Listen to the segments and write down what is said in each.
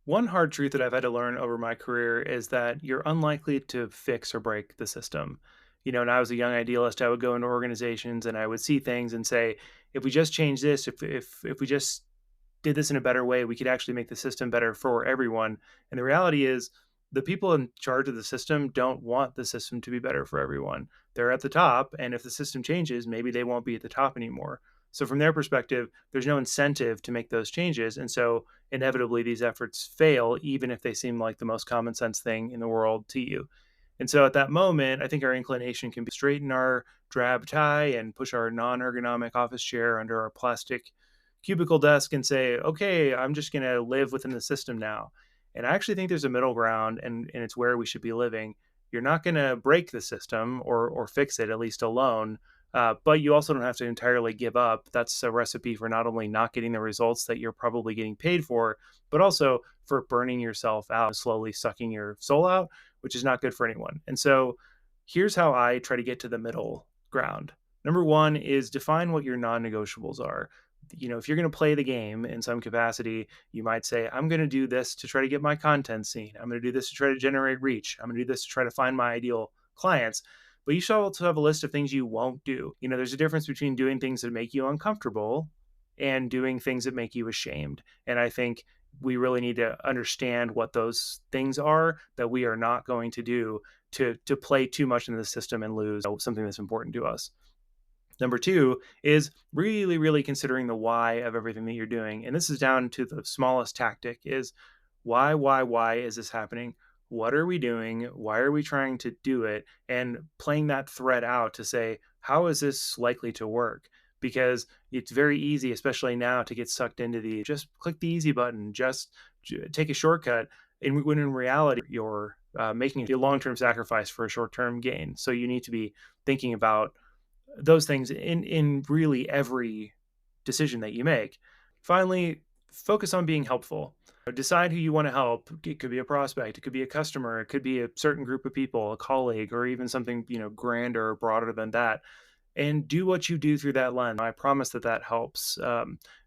One hard truth that I've had to learn over my career is that you're unlikely to fix or break the system. When I was a young idealist, I would go into organizations and I would see things and say, if we just change this, if we just did this in a better way, we could actually make the system better for everyone. And the reality is, the people in charge of the system don't want the system to be better for everyone. They're at the top, and if the system changes, maybe they won't be at the top anymore. So, from their perspective, there's no incentive to make those changes. And so, inevitably, these efforts fail, even if they seem like the most common sense thing in the world to you. And so at that moment, I think our inclination can be straighten our drab tie and push our non ergonomic office chair under our plastic cubicle desk and say, okay, I'm just going to live within the system now. And I actually think there's a middle ground, and it's where we should be living. You're not going to break the system or fix it, at least alone. But you also don't have to entirely give up. That's a recipe for not only not getting the results that you're probably getting paid for, but also for burning yourself out, slowly sucking your soul out, which is not good for anyone. And so here's how I try to get to the middle ground. Number one is define what your non negotiables are. If you're going to play the game in some capacity, you might say, I'm going to do this to try to get my content seen. I'm going to do this to try to generate reach. I'm going to do this to try to find my ideal clients. But you should also have a list of things you won't do. There's a difference between doing things that make you uncomfortable and doing things that make you ashamed. And I think we really need to understand what those things are that we are not going to do to play too much into the system and lose something that's important to us. Number two is really, really considering the why of everything that you're doing. And this is down to the smallest tactic is why is this happening? What are we doing? Why are we trying to do it? And playing that thread out to say, how is this likely to work? Because it's very easy, especially now, to get sucked into the just click the easy button, just take a shortcut. And when in reality, you're making a long term sacrifice for a short term gain. So you need to be thinking about those things in really every decision that you make. Finally, focus on being helpful. Decide who you want to help. It could be a prospect, it could be a customer, it could be a certain group of people, a colleague, or even something, grander or broader than that. And do what you do through that lens. I promise that that helps.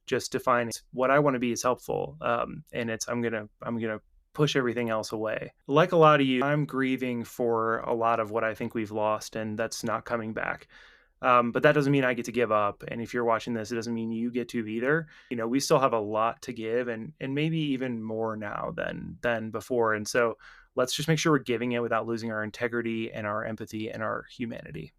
Just define what I want to be is helpful. And it's I'm gonna push everything else away. Like a lot of you, I'm grieving for a lot of what I think we've lost, and that's not coming back. But that doesn't mean I get to give up. And if you're watching this, it doesn't mean you get to either. We still have a lot to give, and maybe even more now than before. And so let's just make sure we're giving it without losing our integrity and our empathy and our humanity.